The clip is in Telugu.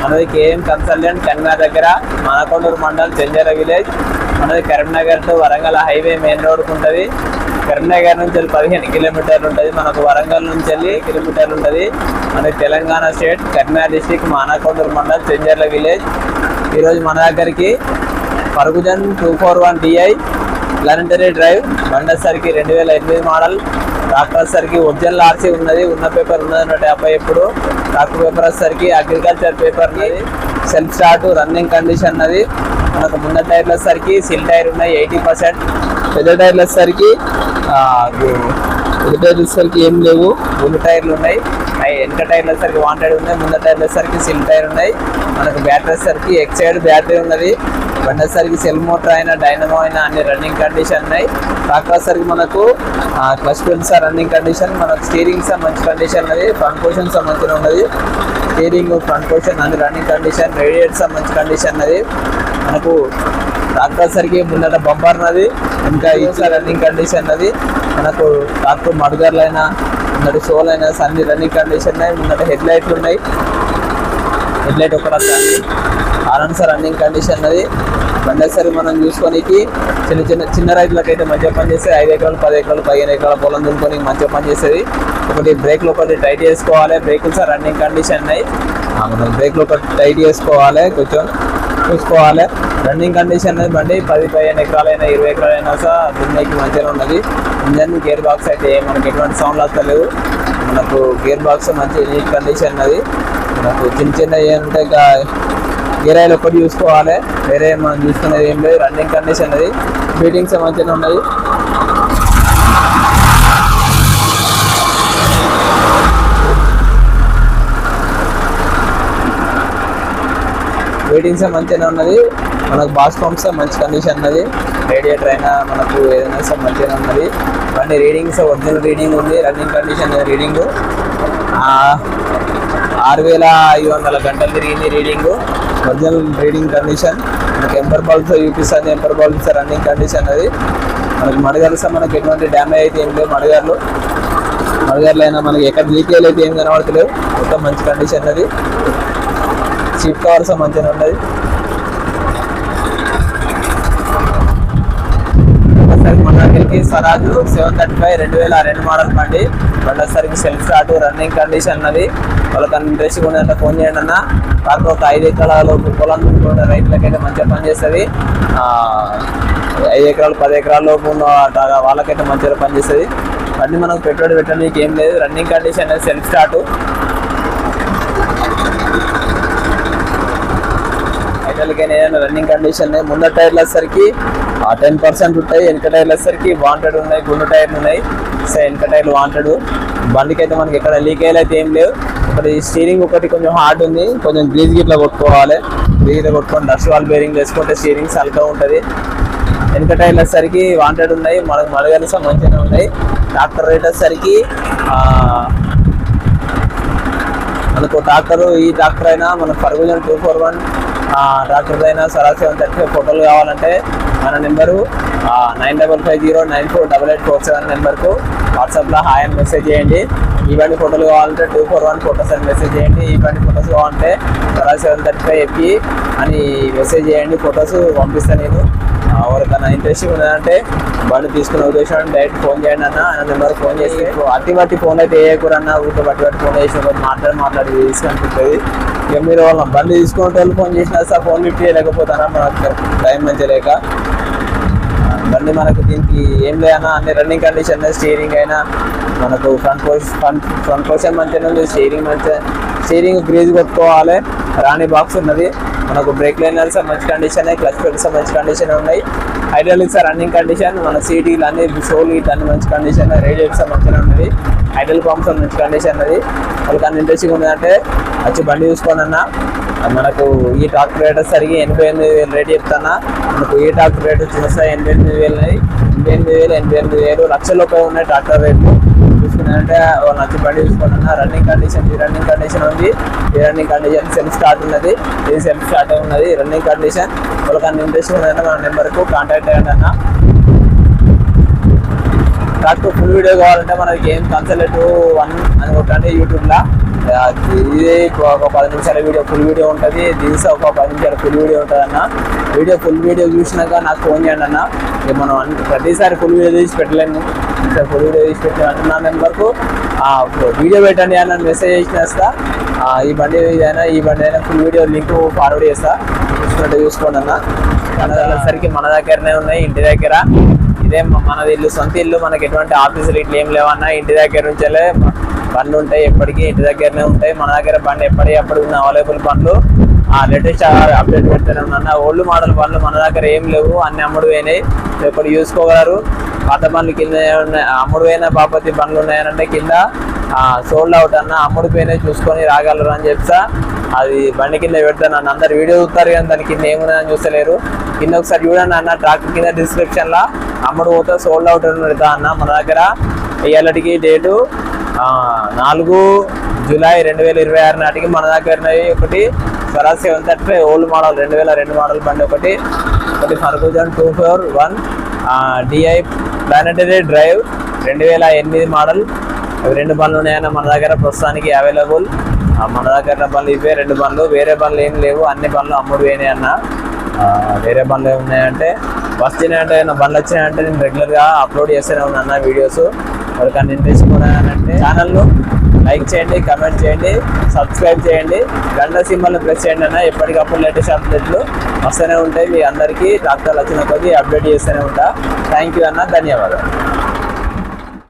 మనది కేఎం కన్సల్టెంట్ కన్మా దగ్గర మానకొండూరు మండల్ చెంజర విలేజ్. మనది Karimnagar to Warangal highway main రోడ్కు ఉంటుంది. కరీంనగర్ నుంచి 15 కిలోమీటర్లు ఉంటుంది. మనకు వరంగల్ నుంచి వెళ్ళి కిలోమీటర్లు ఉంటుంది. మనది Telangana state Karimnagar district Manakondur mandal Chenjarla village. ఈరోజు మన దగ్గరికి ఫర్గుజన్ 241 DI ప్లానెటరీ డ్రైవ్ బండి సరికి 2008 మోడల్. ట్రాక్టర్ సరికి ఒరిజినల్ ఆర్సీ ఉన్నది, ఉన్న పేపర్ ఉన్నది 150. ఎప్పుడు ట్రాక్టర్ పేపర్ వచ్చేసరికి agriculture paper, self start, running condition ఉన్నది. మనకు ముందు టైర్లు వచ్చేసరికి సిల్ టైర్ ఉన్నాయి 80%. పెద్ద టైర్లు వచ్చేసరికి ఏం లేవు, ముందు టైర్లు ఉన్నాయి. వెనక టైర్లు వచ్చేసరికి వాంటెడ్ ఉన్నాయి, ముందు టైర్లు వచ్చేసరికి సిల్ టైర్ ఉన్నాయి. మనకు బ్యాటరీ వచ్చేసరికి ఎక్సైడ్ బ్యాటరీ ఉన్నది. బండి వచ్చేసరికి సెల్ మోటార్ అయినా డైనమో అయినా అన్ని రన్నింగ్ కండిషన్ ఉన్నాయి. ట్రాక్టర్ వచ్చేసరికి మనకు క్లచ్ పెన్స్ రన్నింగ్ కండిషన్, మనకు స్టీరింగ్ మంచి కండిషన్ ఉన్నది, ఫ్రంట్ పొజిషన్ మంచిగా ఉన్నది. స్టీరింగ్ ఫ్రంట్ పొజిషన్ అన్ని రన్నింగ్ కండిషన్, రేడియేటర్స్ మంచి కండిషన్ ఉన్నది. మనకు ట్రాక్టర్ వచ్చేసరికి ముందట బంపర్ ఉన్నది, ఇంకా ఈసా రన్నింగ్ కండిషన్ ఉన్నది. మనకు ట్రాక్టర్ మడుగర్లు అయినా ముందట షోల్ అయినా అన్ని రన్నింగ్ కండిషన్ ఉన్నాయి. ముందట హెడ్ లైట్లు ఉన్నాయి, హెడ్ లైట్ ఒక రకాన్ని ఆరన్స్ రన్నింగ్ కండిషన్ ఉన్నది. బండి వచ్చేసరికి మనం చూసుకోనికి చిన్న రైతులకైతే మంచిగా పనిచేస్తుంది. 5 ఎకరాలు 10 ఎకరాలు 15 ఎకరాల పొలం దున్నుకొని మంచిగా పనిచేస్తుంది. ఒకటి బ్రేక్లు ఒకటి టైట్ చేసుకోవాలి, బ్రేకులు సార్ రన్నింగ్ కండిషన్ ఉన్నాయి. మనం బ్రేక్లు ఒకటి టైట్ చేసుకోవాలి, కొంచెం చూసుకోవాలి. రన్నింగ్ కండిషన్ అనేది బండి 10-15 ఎకరాలైనా 20 ఎకరాలైనా సార్ దున్నేకి మంచిగా ఉన్నది. ఇంజన్ గేర్ బాక్స్ అయితే మనకి ఎటువంటి సౌండ్ వస్తలేదు. మనకు గేర్ బాక్స్ మంచి నీట్ కండిషన్ ఉన్నది. మనకు చిన్న ఏంటంటే గేర్ ఆయిల్ ఒకటి చూసుకోవాలి, వేరే మనం చూసుకునేది ఏం లేదు. రన్నింగ్ కండిషన్ అది, ఫీటింగ్స్ మంచిగా ఉన్నది. ఫీటింగ్స్ మంచిగా ఉన్నది. మనకు బాస్ పంప్స్ మంచి కండిషన్ ఉన్నది. రేడియేటర్ అయినా మనకు ఏదైనా సార్ మంచిగా ఉన్నది. బండి రీడింగ్స్ ఒరిజినల్ రీడింగ్ ఉంది, రన్నింగ్ కండిషన్ రీడింగ్ 6500 గంటలు తిరిగింది. Reading original reading condition. మనకి ఎంపర్ బల్బ్స్ చూపిస్తుంది, ఎంపర్ బల్బ్స్ రన్నింగ్ కండిషన్ అది. మనకి మడగర్లు సార్ మనకి ఎటువంటి డ్యామేజ్ అయితే ఏం లేవు. మడగర్లు అయినా మనకి ఎక్కడ లీకేజ్ అయితే ఏం కనబడతలేవు, మొత్తం మంచి కండిషన్ అది. సీట్ కవర్స్ మంచిగా ఉన్నది. మన దగ్గరికి స్వరాజ్ 735 2002 మోడల్ బండి వచ్చేసరికి సెల్ఫ్ స్టార్ట్ రన్నింగ్ కండిషన్ ఉన్నది. వాళ్ళకి ఇంట్రెస్ట్ ఉందంటే ఫోన్ చేయండి అన్న. కాకపోతే ఒక 5 ఎకరాల పొలం దున్నుకునే రైతులకైతే మంచిగా పనిచేస్తుంది. 5 ఎకరాలు 10 ఎకరాల లోపు ఉన్న వాళ్ళకైతే మంచిగా పనిచేస్తుంది. బండి మనకు పెట్రోల్ పెట్టడానికి ఏం లేదు. రన్నింగ్ కండిషన్ అనేది సెల్ఫ్ స్టార్ట్. ఐటల్కైనా ఏదైనా రన్నింగ్ కండిషన్. ముందర టైర్లు వచ్చేసరికి 10% ఉంటాయి, వెనక టైర్లు వచ్చేసరికి వాంటెడ్ ఉన్నాయి, గుండు టైర్లు ఉన్నాయి. సో వెనక టైర్లు వాంటెడ్. బండికి అయితే మనకి ఎక్కడ లీకేజ్ అయితే ఏం లేవు. ఒకటి స్టీరింగ్ ఒకటి కొంచెం హార్డ్ ఉంది, కొంచెం గ్రీజ్ గిట్లా కొట్టుకోవాలి. గ్రీజ్ కొట్టుకొని డస్ట్ వాల్ బేరింగ్ వేసుకుంటే స్టీరింగ్ సల్గా ఉంటుంది. వెనక టైర్లు వచ్చేసరికి వాంటెడ్ ఉన్నాయి, మనకు మడగలు మంచిగానే ఉన్నాయి. ట్రాక్టర్ రేట్ వచ్చేసరికి మనకు ఈ ట్రాక్టర్ అయినా మనకు ఫర్గుజన్ 241 ట్రాక్టర్ అయినా సరా 735 ఫోటోలు కావాలంటే మన నెంబరు 9550948847 నెంబర్కు వాట్సాప్లో హాయ్ అని మెసేజ్ చేయండి. ఈ బండి ఫోటోలు కావాలంటే 241 ఫోటోస్ అని మెసేజ్ చేయండి. ఈ బండి ఫోటోస్ కావాలంటే సరా 735 FE అని మెసేజ్ చేయండి. ఫొటోస్ పంపిస్తాను నేను. ఎవరికైనా ఇంట్రెస్ట్ ఉన్నదంటే బండి తీసుకునే ఉద్దేశం డైరెక్ట్ ఫోన్ చేయండి అన్న. ఆయన నెంబర్ ఫోన్ చేసి అట్టి బట్టి ఫోన్ అయితే వేయకూడన్నా, ఊరితో బట్టి ఫోన్ చేసి మాట్లాడి తీసుకుంటుంది. ఇక మీరు వాళ్ళ బండి తీసుకునే వాళ్ళు ఫోన్ చేసినా సార్ ఫోన్ లిఫ్ట్ చేయలేకపోతానా, మనకు టైం మంచిగా లేక. బండి మనకు దీనికి ఏం లేదన్నా అన్ని రన్నింగ్ కండిషన్. స్టీరింగ్ అయినా మనకు ఫ్రంట్ పొజిషన్ మంచిగా ఉంది. స్టీరింగ్ గ్రీజ్ కొట్టుకోవాలి, రాణి బాక్స్ ఉన్నది. మనకు బ్రేక్ లైనర్స్ మంచి కండిషన్, క్లచ్ పెట్స్ మంచి కండిషన్ ఉన్నాయి. Hydraulics running condition. మన సీటీలు అన్ని షోలు అన్ని మంచి కండిషన్, రేడియేటర్స్ మంచిగా ఉన్నది. హైడ్రల్ పంప్స్ మంచి కండిషన్ ఉన్నది. వాళ్ళకి అన్ని ఇంట్రెస్టింగ్ ఉన్నదంటే వచ్చి బండి చూసుకోండి అన్న. మనకు ఈ ట్రాక్టర్ రేట్ సరిగ్గా 88,000 రేట్ చెప్తానా. మనకు ఈ ట్రాక్టర్ రేట్ వచ్చి 88,000 88,000 లక్షల రూపాయలు ఉన్నాయి ట్రాక్టర్ రేట్లు. చూసుకున్నారంటే వాళ్ళు వచ్చి బండి చూసుకోండి. రన్నింగ్ కండిషన్ ఉంది. ఈ రన్నింగ్ కండిషన్ సెల్ఫ్ స్టార్ట్ ఉన్నది. ఇది సెల్ఫ్ స్టార్ట్ ఉన్నది రన్నింగ్ కండిషన్. వాళ్ళకి అన్ని ఇంట్రెస్ట్ ఉందంటే మన నెంబర్కు కాంటాక్ట్ అయ్యండి అన్న. ట్రాక్టర్ ఫుల్ వీడియో కావాలంటే మనకి ఏం కన్సల్టెంట్ 1 అని కొట్టండి యూట్యూబ్లో. ఇది ఒక 10 నిమిషాల వీడియో, ఫుల్ వీడియో ఉంటుంది. దిల్సా ఒక 10 నిమిషాల ఫుల్ వీడియో ఉంటుంది అన్న. ఫుల్ వీడియో చూసినాక నాకు ఫోన్ చేయండి అన్న. మనం ప్రతిసారి ఫుల్ వీడియో తీసి పెట్టలేము. ఫుల్ వీడియో తీసి పెట్టాను నా నెంబర్కు వీడియో పెట్టండి అన్న మెసేజ్ చేసినేస్తా. ఈ బండి అయినా ఫుల్ వీడియో లింక్ ఫార్వర్డ్ చేస్తా, చూసుకోండి అన్న. సరికి మన దగ్గరనే ఉన్నాయి, ఇంటి దగ్గర. ఇదే మనది ఇల్లు, సొంత ఇల్లు. మనకి ఎటువంటి ఆఫీసులు ఇట్లా ఏం లేవన్నా. ఇంటి దగ్గర నుంచే బండ్లు ఉంటాయి, ఎప్పటికీ ఇంటి దగ్గరనే ఉంటాయి. మన దగ్గర బండి ఎప్పటికప్పుడు ఉన్న అవైలబుల్ బండ్లు లేటెస్ట్ అప్డేట్ పెడతానే ఉన్నా. ఓల్డ్ మోడల్ బండ్లు మన దగ్గర ఏం లేవు, అన్ని అమ్ముడు పోయినాయి. ఎప్పుడు చూసుకోగలరు. పాత బండ్లు కింద అమ్ముడు పోయిన బాపతి బండ్లు ఉన్నాయనంటే కింద సోల్డ్ అవుట్ అన్న, అమ్ముడు పోయినాయి చూసుకొని రాగలరు అని చెప్తా. అది బండి కింద పెడతాను అన్న. అందరు వీడియో చూస్తారు కానీ దాని కింద ఏమున్నాయని చూస్తలేరు. కింద ఒకసారి చూడండి అన్న, ట్రాక్టర్ కింద డిస్క్రిప్షన్లో అమ్ముడు పోతే సోల్డ్ అవుట్ అని పెడతా అన్న. మన దగ్గర ఇయ్యాలటికి డేటు 4 జూలై 2026 నాటికి మన దగ్గర ఒకటి స్వరాజ్ 735 ఓల్డ్ మోడల్ 2002 మోడల్ బండి, ఒకటి ఫర్గూజన్ 241 DI ప్లానెటరీ డ్రైవ్ 2008 మోడల్. అవి 2 బండ్లు ఉన్నాయన్న మన దగ్గర ప్రస్తుతానికి అవైలబుల్. మన దగ్గర బండ్లు ఇవే 2 బండ్లు, వేరే బండ్లు ఏం లేవు. అన్ని బండ్లు అమ్ముడు పోయినాయి అన్న. వేరే బండ్లు ఏమున్నాయంటే వస్తున్నాయంటే బండ్లు వచ్చినాయంటే నేను రెగ్యులర్గా అప్లోడ్ చేస్తూనే ఉన్నాను వీడియోస్. ఎవరికన్నా ఇంట్రెస్ట్ కూడా అంటే ఛానల్ను లైక్ చేయండి, కమెంట్ చేయండి, సబ్స్క్రైబ్ చేయండి, గంట సింబల్ని ప్రెస్ చేయండి అన్న. ఎప్పటికప్పుడు లేటెస్ట్ అప్డేట్లు వస్తూనే ఉంటాయి. మీ అందరికీ ట్రాక్టర్లు వచ్చిన కొద్దీ అప్డేట్ చేస్తూనే ఉంటా. థ్యాంక్ యూ అన్న, ధన్యవాదాలు.